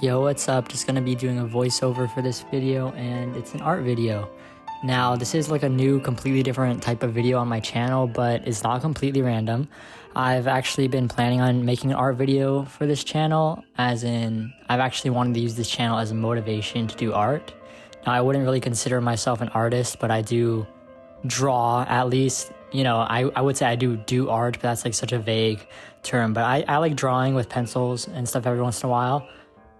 Yo, what's up? Just gonna be doing a voiceover for this video, and it's an art video. Now, this is like a new, completely different type of video on my channel, but it's not completely random. I've actually been planning on making an art video for this channel, as in, I've actually wanted to use this channel as a motivation to do art. Now, I wouldn't really consider myself an artist, but I do draw, at least. You know, I would say I do art, but that's like such a vague term. But I like drawing with pencils and stuff every once in a while.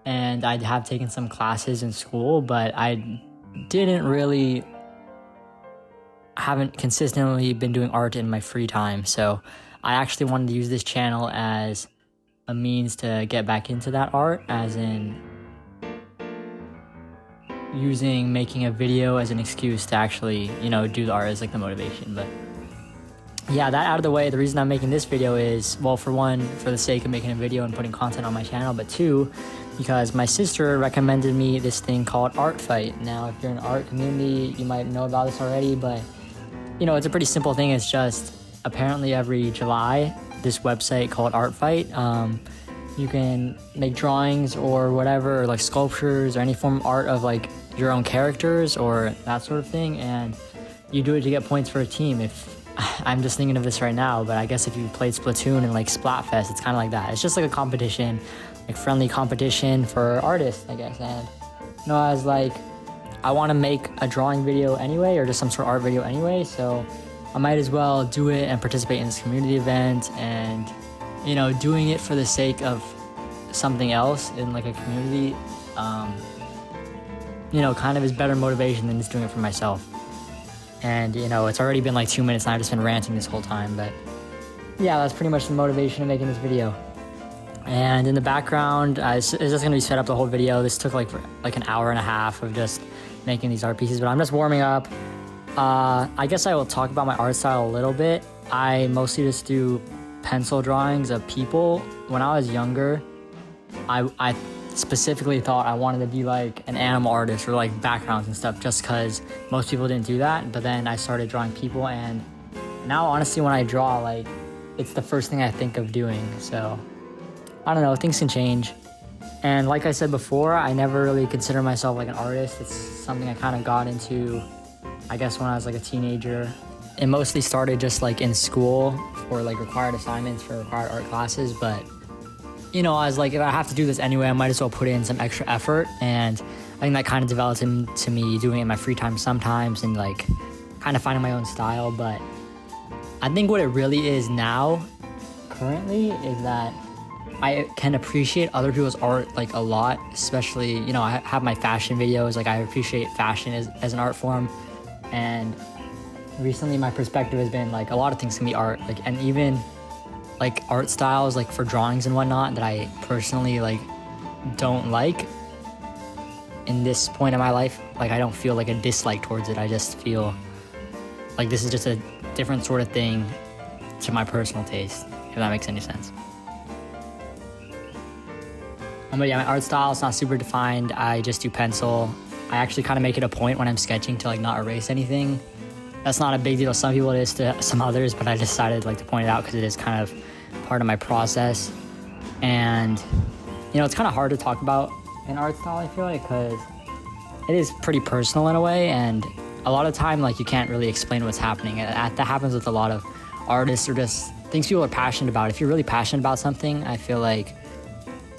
And I have taken some classes in school, but I haven't consistently been doing art in my free time. So I actually wanted to use this channel as a means to get back into that art, as in using making a video as an excuse to actually, do the art as like the motivation. But yeah, that out of the way, the reason I'm making this video is, well, for one, for the sake of making a video and putting content on my channel, but two, because my sister recommended me this thing called ArtFight. Now, if you're in the art community, you might know about this already, but, it's a pretty simple thing. It's just, apparently every July, this website called ArtFight, you can make drawings or whatever, or like sculptures or any form of art of like your own characters or that sort of thing, and you do it to get points for a team. I'm just thinking of this right now, but I guess if you played Splatoon and like Splatfest, it's kind of like that. It's just like a competition, like friendly competition for artists, I guess. And I was like, I want to make a drawing video anyway, or just some sort of art video anyway, so I might as well do it and participate in this community event, and doing it for the sake of something else in like a community, kind of is better motivation than just doing it for myself. And, it's already been like 2 minutes and I've just been ranting this whole time, but yeah, that's pretty much the motivation of making this video. And in the background, it's just going to be sped up the whole video. This took like an hour and a half of just making these art pieces, but I'm just warming up. I guess I will talk about my art style a little bit. I mostly just do pencil drawings of people. When I was younger, I specifically thought I wanted to be like an animal artist or like backgrounds and stuff, just because most people didn't do that. But then I started drawing people, and now honestly when I draw, like, it's the first thing I think of doing. So I don't know, things can change. And like I said before, I never really consider myself like an artist. It's something I kind of got into, I guess, when I was like a teenager. It mostly started just like in school for like required assignments for required art classes, but I was like, if I have to do this anyway, I might as well put in some extra effort. And I think that kind of developed into me doing it in my free time sometimes and like kind of finding my own style. But I think what it really is now, currently, is that I can appreciate other people's art like a lot, especially, I have my fashion videos. Like, I appreciate fashion as an art form. And recently my perspective has been like a lot of things can be art, like, and even like art styles like for drawings and whatnot that I personally like don't like in this point of my life. Like, I don't feel like a dislike towards it. I just feel like this is just a different sort of thing to my personal taste, if that makes any sense. But yeah, my art style is not super defined. I just do pencil. I actually kind of make it a point when I'm sketching to like not erase anything. That's not a big deal to some people, it is to some others, but I decided like to point it out because it is kind of part of my process. And it's kind of hard to talk about an art style, I feel like, because it is pretty personal in a way, and a lot of time like you can't really explain what's happening. That happens with a lot of artists, or just things people are passionate about. If you're really passionate about something, I feel like,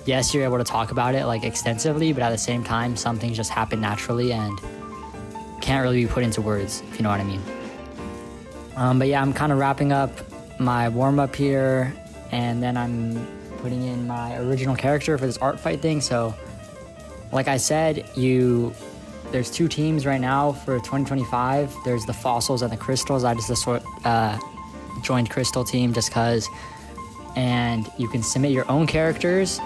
yes, you're able to talk about it like extensively, but at the same time, some things just happen naturally and can't really be put into words, if you know what I mean. But yeah, I'm kind of wrapping up my warm-up here, and then I'm putting in my original character for this art fight thing. So like I said, there's two teams right now for 2025. There's the Fossils and the Crystals. I just joined Crystal team just because, and you can submit your own characters.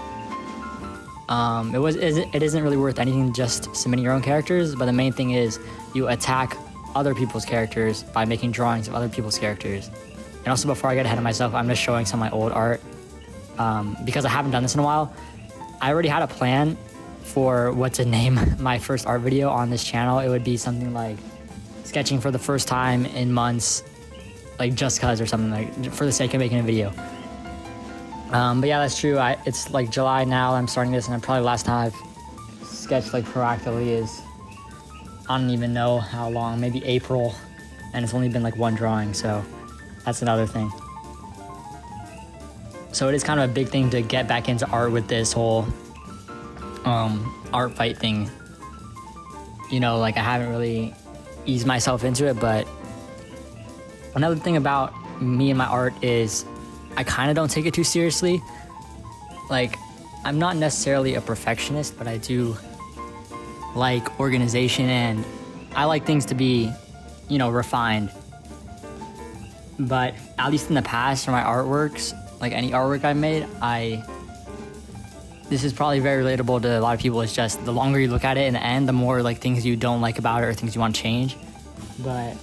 It isn't really worth anything just submitting your own characters, but the main thing is you attack other people's characters by making drawings of other people's characters. And also, before I get ahead of myself, I'm just showing some of my old art, because I haven't done this in a while. I already had a plan for what to name my first art video on this channel. It would be something like sketching for the first time in months, like just cause, or something, like for the sake of making a video. But yeah, that's true. It's like July now. I'm starting this, and probably the last time I've sketched like proactively is I don't even know how long, maybe April, and it's only been like one drawing, so that's another thing. So it is kind of a big thing to get back into art with this whole art fight thing. You know, like I haven't really eased myself into it, but another thing about me and my art is I kind of don't take it too seriously. Like, I'm not necessarily a perfectionist, but I do like organization, and I like things to be, you know, refined. But at least in the past for my artworks, like any artwork I've made, this is probably very relatable to a lot of people. It's just the longer you look at it in the end, the more like things you don't like about it or things you want to change. But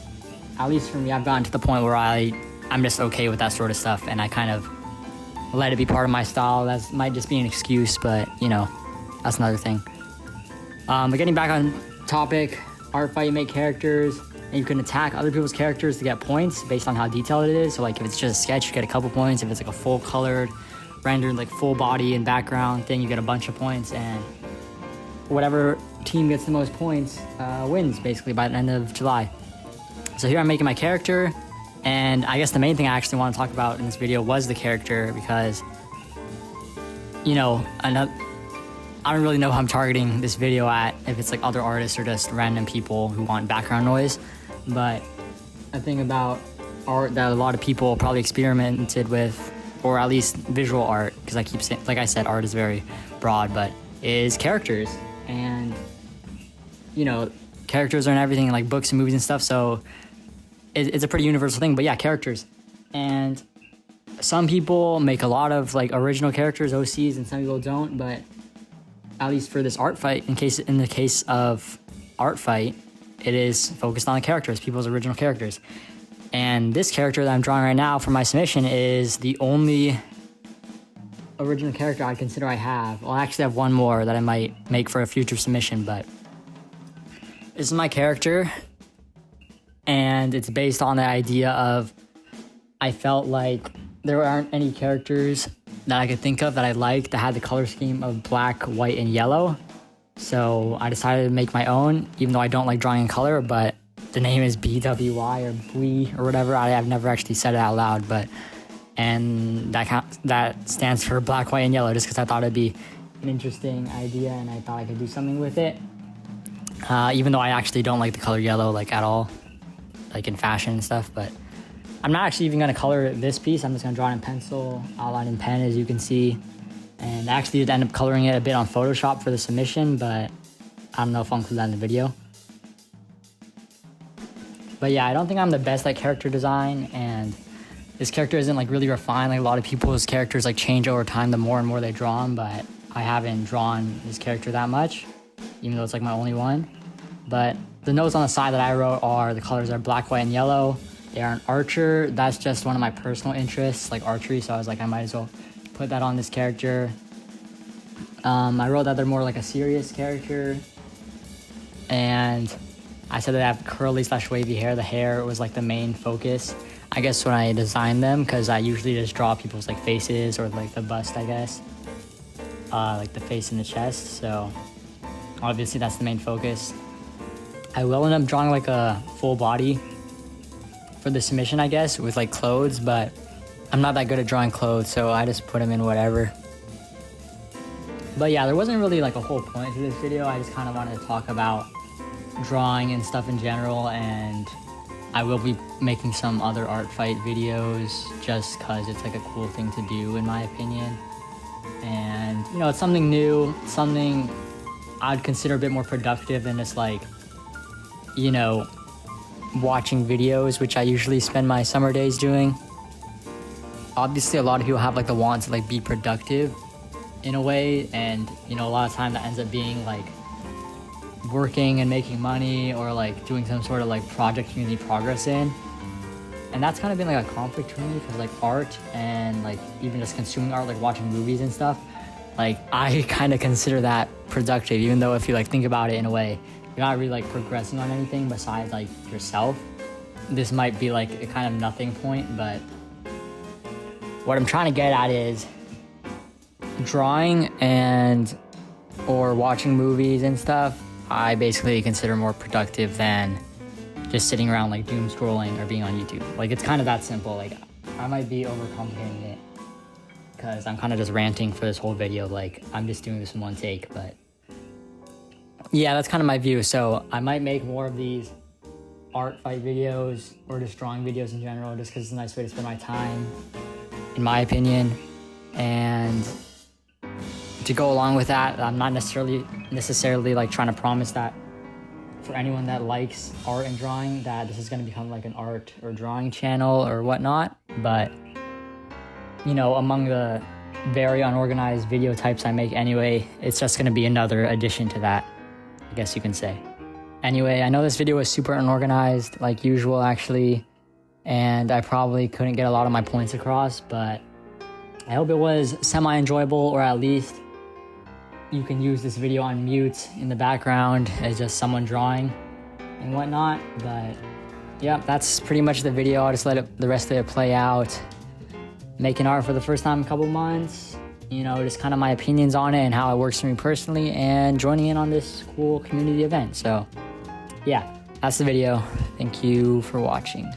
at least for me, I've gotten to the point where I'm just okay with that sort of stuff, and I kind of let it be part of my style. That might just be an excuse, but you know, that's another thing. But getting back on topic, art fight, you make characters, and you can attack other people's characters to get points based on how detailed it is. So like if it's just a sketch, you get a couple points. If it's like a full colored, rendered like full body and background thing, you get a bunch of points, and whatever team gets the most points wins basically by the end of July. So here I'm making my character, and I guess the main thing I actually want to talk about in this video was the character, because, you know, I don't really know who I'm targeting this video at, if it's like other artists or just random people who want background noise. But a thing about art that a lot of people probably experimented with, or at least visual art, because I keep saying, like I said, art is very broad, but is characters. And, you know, characters are in everything, like books and movies and stuff, so it's a pretty universal thing. But yeah, characters. And some people make a lot of like original characters, OCs, and some people don't, but at least for this art fight, in the case of art fight, it is focused on the characters, people's original characters. And this character that I'm drawing right now for my submission is the only original character I consider I have. Well, I actually have one more that I might make for a future submission, but this is my character, and it's based on the idea of I felt like there aren't any characters that I could think of that I liked that had the color scheme of black, white, and yellow. So I decided to make my own, even though I don't like drawing in color, but the name is BWY or Bwee or whatever. I've never actually said it out loud, and that stands for black, white, and yellow, just because I thought it'd be an interesting idea and I thought I could do something with it. Even though I actually don't like the color yellow like at all, like in fashion and stuff, but I'm not actually even gonna color this piece. I'm just gonna draw it in pencil, outline in pen, as you can see. And I actually did end up coloring it a bit on Photoshop for the submission, but I don't know if I'll include that in the video. But yeah, I don't think I'm the best at character design, and this character isn't like really refined. Like a lot of people's characters like change over time the more and more they draw them, but I haven't drawn this character that much, even though it's like my only one. But the notes on the side that I wrote are the colors are black, white, and yellow. They are an archer. That's just one of my personal interests, like archery, so I was like, I might as well put that on this character. I wrote that they're more like a serious character, and I said that they have curly/wavy hair. The hair was like the main focus, I guess, when I designed them, because I usually just draw people's like faces or like the bust, I guess, like the face and the chest. So obviously that's the main focus. I will end up drawing like a full body for the submission, I guess, with like clothes, but I'm not that good at drawing clothes, so I just put them in whatever. But yeah, there wasn't really like a whole point to this video. I just kind of wanted to talk about drawing and stuff in general, and I will be making some other art fight videos just because it's like a cool thing to do, in my opinion. And you know, it's something new, something I'd consider a bit more productive than just like, you know, watching videos, which I usually spend my summer days doing. Obviously a lot of people have like the want to like be productive in a way, and you know, a lot of time that ends up being like working and making money, or like doing some sort of like project you need progress in. And that's kind of been like a conflict for me, because like art and like even just consuming art, like watching movies and stuff, like I kind of consider that productive, even though if you like think about it in a way, you're not really like progressing on anything besides like yourself. This might be like a kind of nothing point, but what I'm trying to get at is drawing and or watching movies and stuff, I basically consider more productive than just sitting around like doom scrolling or being on YouTube. Like, it's kind of that simple. Like, I might be overcomplicating it because I'm kind of just ranting for this whole video. Like, I'm just doing this in one take, but yeah, that's kind of my view. So I might make more of these art fight videos or just drawing videos in general, just because it's a nice way to spend my time, in my opinion. And to go along with that, I'm not necessarily like trying to promise that for anyone that likes art and drawing that this is going to become like an art or drawing channel or whatnot. But, you know, among the very unorganized video types I make anyway, it's just going to be another addition to that, I guess you can say. Anyway, I know this video was super unorganized, like usual actually, and I probably couldn't get a lot of my points across, but I hope it was semi-enjoyable, or at least you can use this video on mute in the background as just someone drawing and whatnot. But yeah, that's pretty much the video. I'll just let the rest of it play out. Making art for the first time in a couple months, you know, just kind of my opinions on it and how it works for me personally, and joining in on this cool community event. So yeah, that's the video. Thank you for watching.